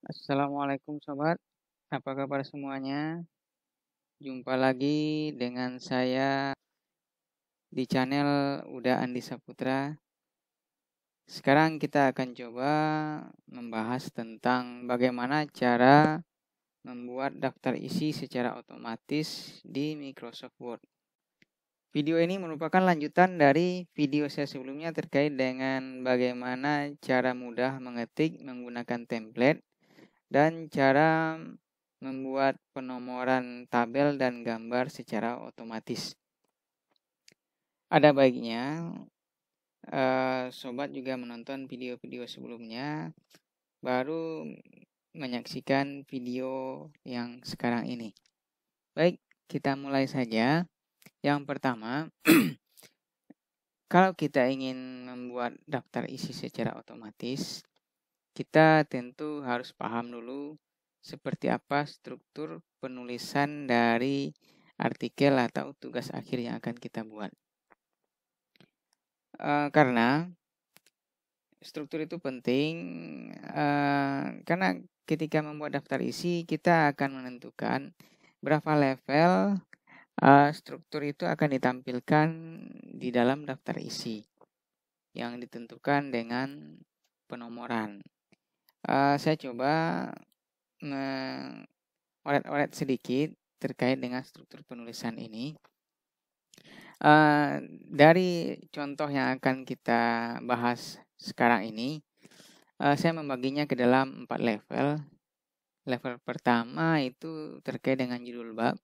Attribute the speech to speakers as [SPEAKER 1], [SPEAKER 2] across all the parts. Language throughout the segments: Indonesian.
[SPEAKER 1] Assalamualaikum sobat, apa kabar semuanya? Jumpa lagi dengan saya di channel Uda Andi Saputra. Sekarang kita akan coba membahas tentang bagaimana cara membuat daftar isi secara otomatis di Microsoft Word. Video ini merupakan lanjutan dari video saya sebelumnya terkait dengan bagaimana cara mudah mengetik menggunakan template dan cara membuat penomoran tabel dan gambar secara otomatis. Ada baiknya sobat juga menonton video-video sebelumnya baru menyaksikan video yang sekarang ini. Baik, kita mulai saja. Yang pertama, kalau kita ingin membuat daftar isi secara otomatis, kita tentu harus paham dulu seperti apa struktur penulisan dari artikel atau tugas akhir yang akan kita buat. Karena struktur itu penting, karena ketika membuat daftar isi kita akan menentukan berapa level struktur itu akan ditampilkan di dalam daftar isi yang ditentukan dengan penomoran. Saya coba oret-oret sedikit terkait dengan struktur penulisan ini. Dari contoh yang akan kita bahas sekarang ini, saya membaginya ke dalam 4 level. Level pertama itu terkait dengan judul bab.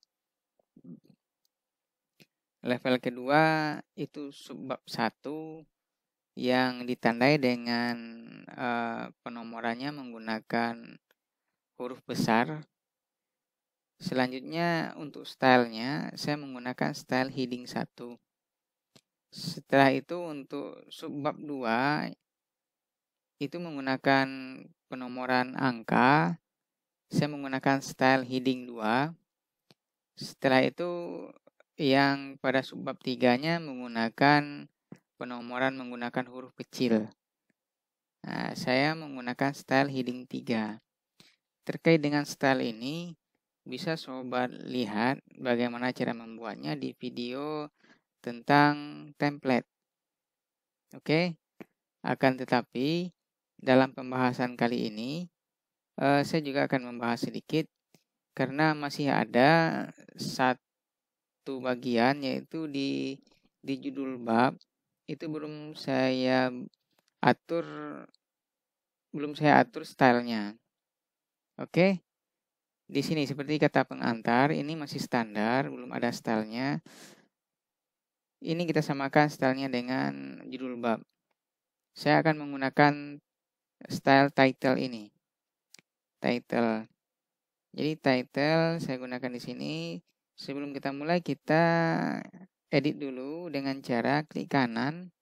[SPEAKER 1] Level kedua itu subbab 1 yang ditandai dengan penomorannya menggunakan huruf besar. Selanjutnya untuk stylenya saya menggunakan style heading 1. Setelah itu untuk subbab 2 itu menggunakan penomoran angka. Saya menggunakan style heading 2. Setelah itu yang pada subbab 3-nya menggunakan penomoran menggunakan huruf kecil. Nah, saya menggunakan style heading 3. Terkait dengan style ini, bisa sobat lihat bagaimana cara membuatnya di video tentang template. Oke, akan tetapi dalam pembahasan kali ini saya juga akan membahas sedikit karena masih ada satu bagian yaitu di judul bab itu belum saya atur stylenya. Oke. Di sini seperti kata pengantar ini masih standar, belum ada stylenya. Ini kita samakan stylenya dengan judul bab. Saya akan menggunakan style title ini. Title. Jadi title saya gunakan di sini. Sebelum kita mulai kita edit dulu dengan cara klik kanan,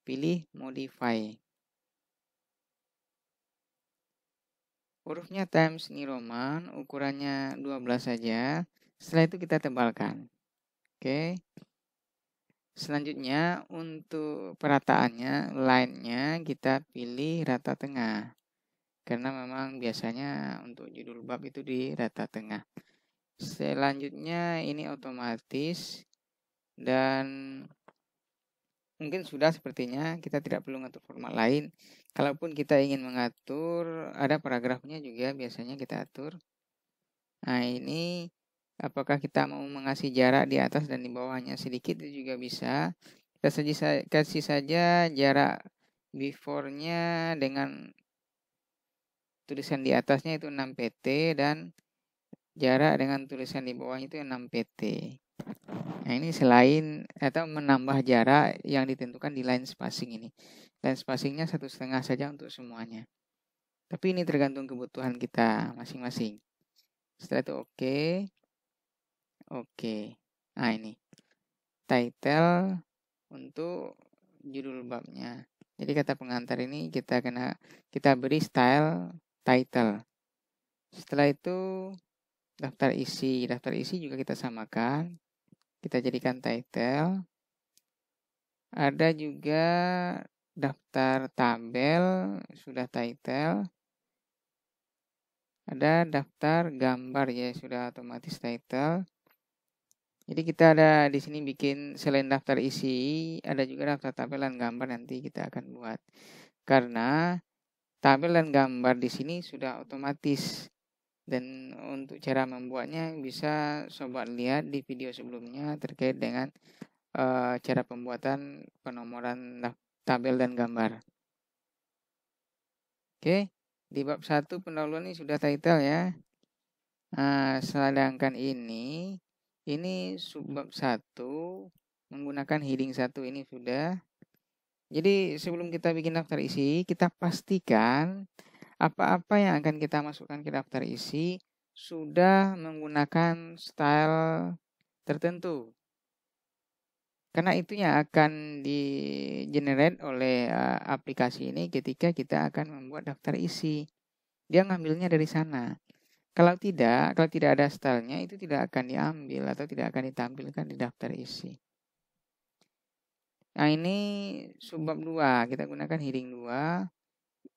[SPEAKER 1] pilih modify. Hurufnya Times New Roman, ukurannya 12 saja. Setelah itu kita tebalkan. Oke. Selanjutnya untuk perataannya, line-nya kita pilih rata tengah. Karena memang biasanya untuk judul bab itu di rata tengah. Selanjutnya ini otomatis dan mungkin sudah sepertinya, kita tidak perlu mengatur format lain. Kalaupun kita ingin mengatur, ada paragrafnya juga biasanya kita atur. Nah ini apakah kita mau mengasih jarak di atas dan di bawahnya sedikit itu juga bisa. Kita kasih saja jarak before-nya dengan tulisan di atasnya itu 6 pt dan jarak dengan tulisan di bawahnya itu 6 pt. Nah ini selain atau menambah jarak yang ditentukan di line spacing ini. Line spacingnya 1,5 saja untuk semuanya. Tapi ini tergantung kebutuhan kita masing-masing. Setelah itu oke. Nah ini title untuk judul babnya. Jadi kata pengantar ini kita beri style title. Setelah itu daftar isi juga kita samakan. Kita jadikan title. Ada juga daftar tabel, sudah title. ada daftar gambar ya, sudah otomatis title. Jadi kita ada di sini bikin selain daftar isi, ada juga daftar tabel dan gambar nanti kita akan buat. Karena tabel dan gambar di sini sudah otomatis. Dan untuk cara membuatnya bisa sobat lihat di video sebelumnya terkait dengan cara pembuatan penomoran tabel dan gambar. Oke, di bab 1 pendahuluan ini sudah title ya. Nah, sedangkan ini subbab 1 menggunakan heading 1 ini sudah. Jadi sebelum kita bikin daftar isi, kita pastikan apa-apa yang akan kita masukkan ke daftar isi sudah menggunakan style tertentu. Karena itu yang akan di-generate oleh aplikasi ini ketika kita akan membuat daftar isi. Dia ngambilnya dari sana. Kalau tidak ada stylenya itu tidak akan diambil atau tidak akan ditampilkan di daftar isi. Nah ini subbab 2, kita gunakan heading 2.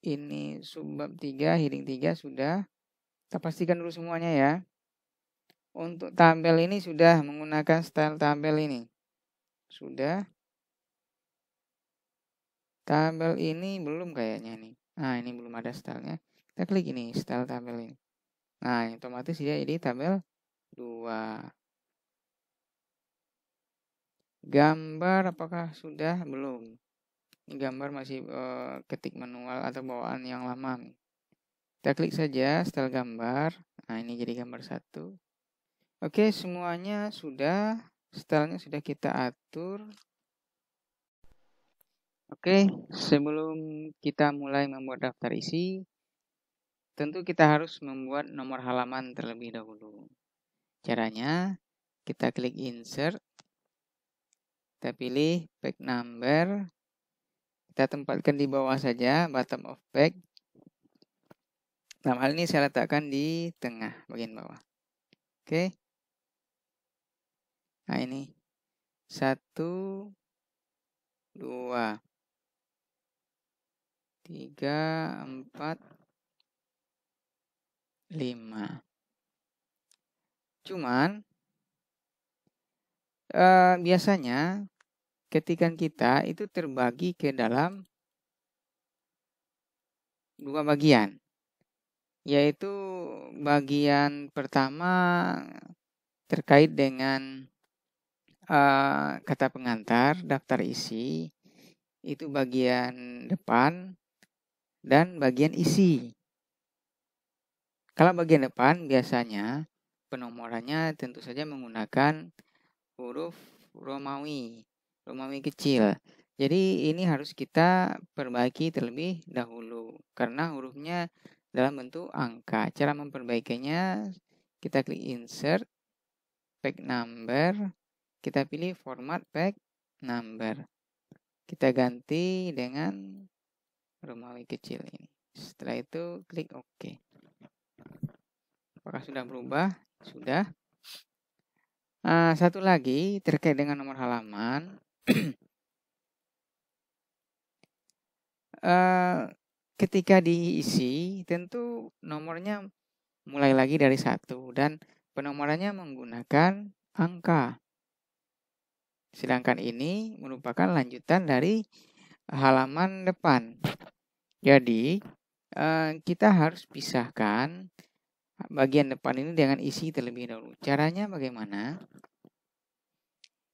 [SPEAKER 1] Ini subbab 3, heading 3 sudah. Kita pastikan dulu semuanya ya. Untuk tabel ini sudah menggunakan style tabel ini. Sudah. Tabel ini belum kayaknya nih. Nah ini belum ada stylenya. Kita klik ini, style tabel ini. Nah otomatis dia jadi tabel 2. Gambar apakah sudah? Belum. Ini gambar masih ketik manual atau bawaan yang lama. Kita klik saja style gambar. Nah ini jadi gambar 1. Oke, semuanya sudah. Stylenya sudah kita atur. Oke, sebelum kita mulai membuat daftar isi, tentu kita harus membuat nomor halaman terlebih dahulu. Caranya, kita klik insert. Kita pilih page number. Kita tempatkan di bawah saja, bottom of page. Dalam hal ini saya letakkan di tengah, bagian bawah. Oke. Nah ini. 1, 2, 3, 4, 5. Cuman, biasanya ketikan kita itu terbagi ke dalam 2 bagian. Yaitu bagian pertama terkait dengan kata pengantar, daftar isi, itu bagian depan dan bagian isi. Kalau bagian depan biasanya penomorannya tentu saja menggunakan huruf Romawi kecil. Jadi ini harus kita perbaiki terlebih dahulu karena hurufnya dalam bentuk angka. Cara memperbaikinya kita klik insert, page number, kita pilih format page number. Kita ganti dengan Romawi kecil ini. Setelah itu klik OK. Apakah sudah berubah? Sudah. Satu lagi terkait dengan nomor halaman. Ketika diisi tentu nomornya mulai lagi dari 1 dan penomorannya menggunakan angka. Sedangkan ini merupakan lanjutan dari halaman depan. Jadi kita harus pisahkan bagian depan ini dengan isi terlebih dahulu. Caranya bagaimana?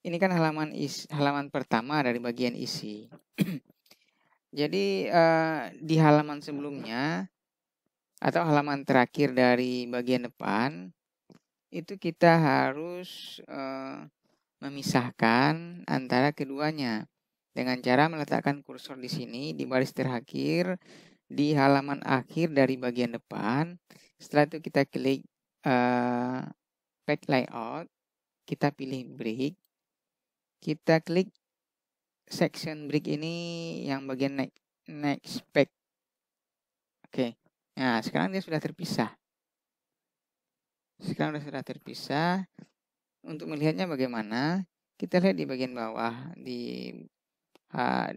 [SPEAKER 1] Ini kan halaman pertama dari bagian isi. Jadi di halaman sebelumnya atau halaman terakhir dari bagian depan itu kita harus memisahkan antara keduanya dengan cara meletakkan kursor di sini di baris terakhir di halaman akhir dari bagian depan. Setelah itu kita klik page layout, kita pilih break, kita klik section break ini yang bagian next page. Oke. Nah, sekarang dia sudah terpisah. Untuk melihatnya bagaimana? Kita lihat di bagian bawah di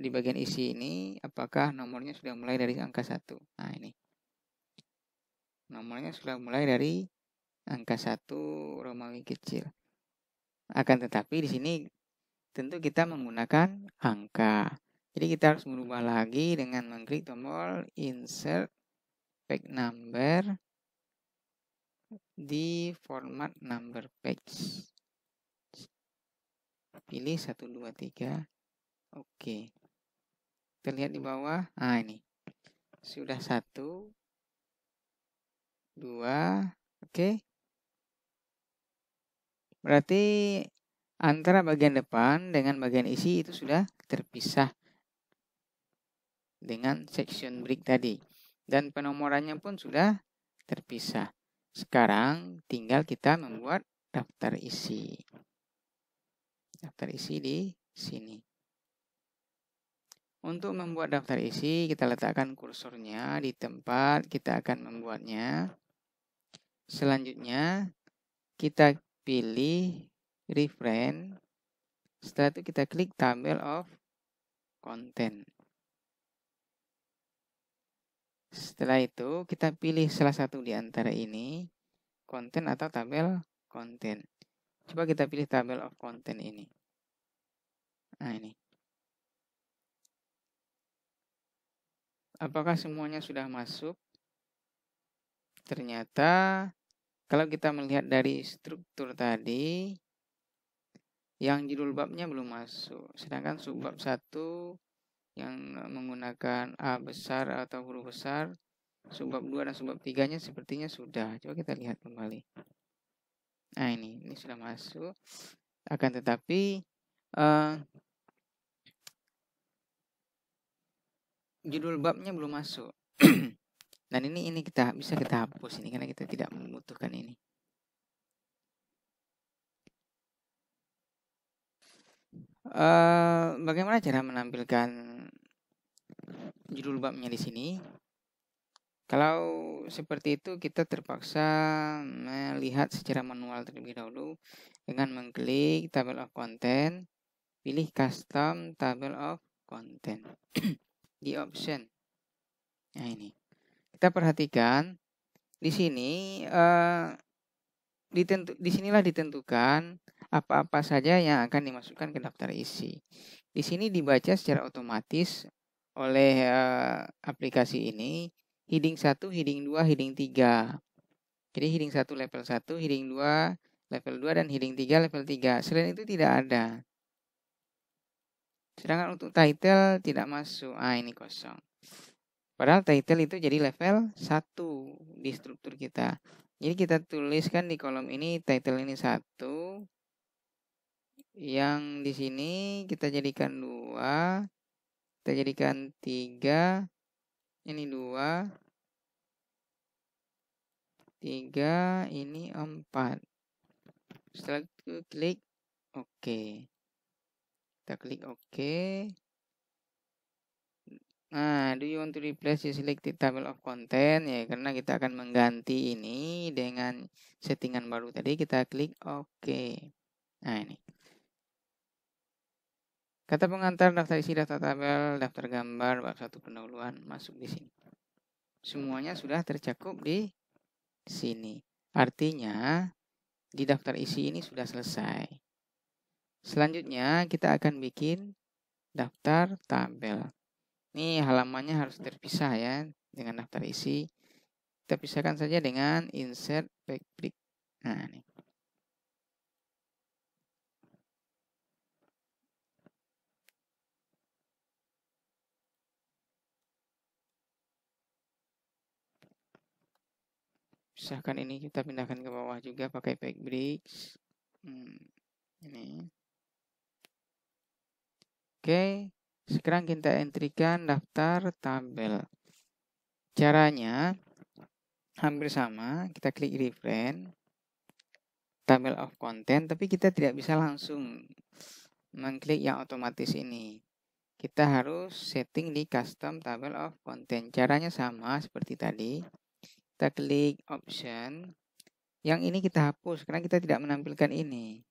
[SPEAKER 1] bagian isi ini apakah nomornya sudah mulai dari angka 1. Nah, ini. Nomornya sudah mulai dari angka 1 Romawi kecil. Akan tetapi di sini tentu kita menggunakan angka. Jadi kita harus merubah lagi dengan mengklik tombol insert page number di format number page. Pilih 1, 2, 3. Oke. Kita lihat di bawah. Nah, ini. Sudah 1, 2. Oke. Berarti antara bagian depan dengan bagian isi itu sudah terpisah dengan section break tadi. Dan penomorannya pun sudah terpisah. Sekarang tinggal kita membuat daftar isi. Daftar isi di sini. Untuk membuat daftar isi, kita letakkan kursornya di tempat kita akan membuatnya. Selanjutnya, kita pilih reference. Setelah itu kita klik table of content. Setelah itu, kita pilih salah satu di antara ini, konten atau tabel konten. Coba kita pilih table of content ini. Nah, ini. Apakah semuanya sudah masuk? Ternyata kalau kita melihat dari struktur tadi, yang judul babnya belum masuk. Sedangkan subbab 1 yang menggunakan A besar atau huruf besar, subbab 2 dan subbab 3-nya sepertinya sudah. Coba kita lihat kembali. Nah, ini sudah masuk. Akan tetapi judul babnya belum masuk. Dan ini kita bisa kita hapus ini karena kita tidak membutuhkan ini. Bagaimana cara menampilkan judul babnya di sini? Kalau seperti itu kita terpaksa melihat secara manual terlebih dahulu dengan mengklik table of content, pilih custom table of content di option. Nah, ini. Kita perhatikan di sini disinilah ditentukan apa-apa saja yang akan dimasukkan ke daftar isi. Di sini dibaca secara otomatis oleh aplikasi ini heading 1, heading 2, heading 3. Jadi heading 1 level 1, heading 2 level 2 dan heading 3 level 3. Selain itu tidak ada. Sedangkan untuk title tidak masuk. Ini kosong. Padahal title itu jadi level 1 di struktur kita. Jadi kita tuliskan di kolom ini title ini 1. Yang di sini kita jadikan 2. Kita jadikan 3. Ini 2. 3. Ini 4. Setelah itu klik OK. Kita klik OK. Nah, do you want to replace the selected table of content? Ya, karena kita akan mengganti ini dengan settingan baru tadi. Kita klik OK. Nah, ini. Kata pengantar, daftar isi, daftar tabel, daftar gambar, bab 1 pendahuluan masuk di sini. Semuanya sudah tercakup di sini. Artinya, di daftar isi ini sudah selesai. Selanjutnya, kita akan bikin daftar tabel. Ini halamannya harus terpisah ya dengan daftar isi. Kita pisahkan saja dengan insert backbrick. Nah, ini. Pisahkan ini, kita pindahkan ke bawah juga pakai backbricks. Ini. Oke, sekarang kita entrikan daftar tabel. Caranya hampir sama, kita klik reference, table of content, tapi kita tidak bisa langsung mengklik yang otomatis ini. Kita harus setting di custom table of content. Caranya sama seperti tadi. Kita klik option. Yang ini kita hapus karena kita tidak menampilkan ini.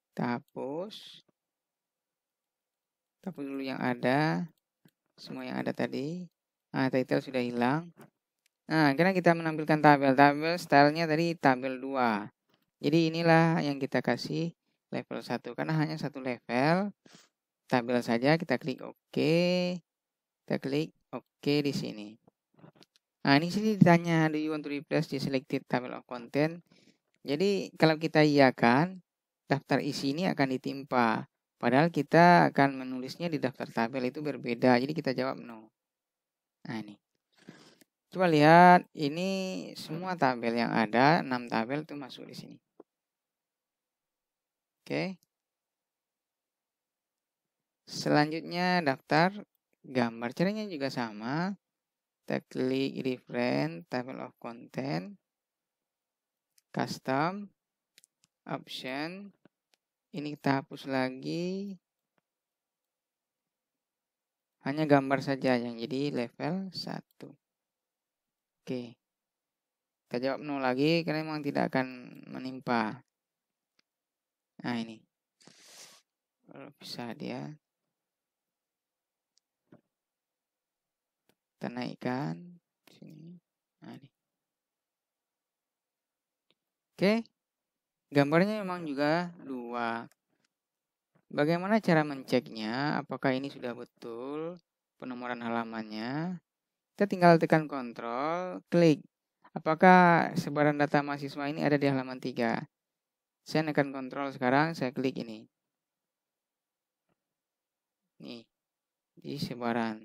[SPEAKER 1] Kita hapus. Kita hapus dulu yang ada. Semua yang ada tadi. Nah, title sudah hilang. Nah, karena kita menampilkan tabel stylenya tadi tabel 2. Jadi inilah yang kita kasih level 1 karena hanya satu level tabel saja. Kita klik OK. Kita klik OK di sini. Nah, ini sini ditanya, do you want to replace the selected table of content? Jadi kalau kita iakan, daftar isi ini akan ditimpa. Padahal kita akan menulisnya di daftar tabel itu berbeda. Jadi kita jawab no. Nah, ini. Coba lihat, ini semua tabel yang ada, 6 tabel itu masuk di sini. Oke. Selanjutnya daftar gambar. Caranya juga sama. Kita klik reference, table of content, custom, option. Ini kita hapus lagi. Hanya gambar saja yang jadi level 1. Oke. Kita jawab no lagi karena memang tidak akan menimpa. Nah, ini. Kalau bisa dia. Kita naikkan sini. Nah, ini. Oke. Gambarnya memang juga 2. Bagaimana cara menceknya? Apakah ini sudah betul penomoran halamannya? Kita tinggal tekan kontrol, klik. Apakah sebaran data mahasiswa ini ada di halaman 3? Saya tekan kontrol sekarang, saya klik ini. Nih, di sebaran.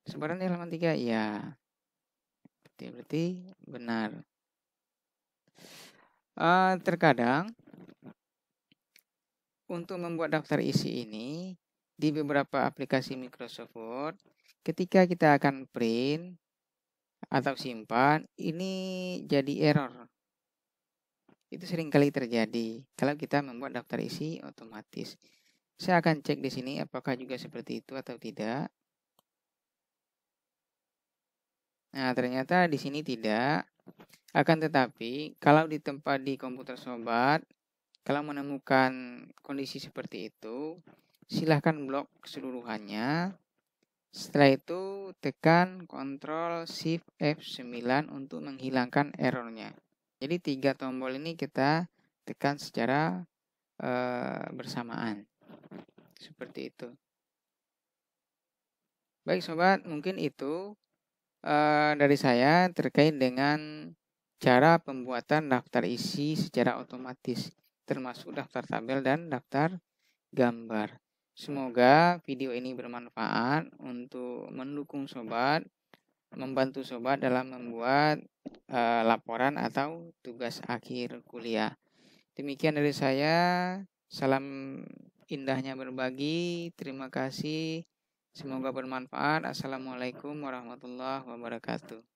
[SPEAKER 1] Sebaran di halaman 3? Iya. Berarti benar. Terkadang untuk membuat daftar isi ini di beberapa aplikasi Microsoft Word, ketika kita akan print atau simpan, ini jadi error. Itu sering kali terjadi kalau kita membuat daftar isi otomatis. Saya akan cek di sini apakah juga seperti itu atau tidak. Nah, ternyata di sini tidak. Akan tetapi, kalau di tempat di komputer sobat, kalau menemukan kondisi seperti itu, silahkan blok keseluruhannya. Setelah itu, tekan Ctrl Shift F9 untuk menghilangkan errornya. Jadi 3 tombol ini kita tekan secara bersamaan. Seperti itu. Baik sobat, mungkin itu dari saya terkait dengan cara pembuatan daftar isi secara otomatis, termasuk daftar tabel dan daftar gambar. Semoga video ini bermanfaat untuk mendukung sobat, membantu sobat dalam membuat laporan atau tugas akhir kuliah. Demikian dari saya. Salam indahnya berbagi. Terima kasih. Semoga bermanfaat. Assalamualaikum warahmatullahi wabarakatuh.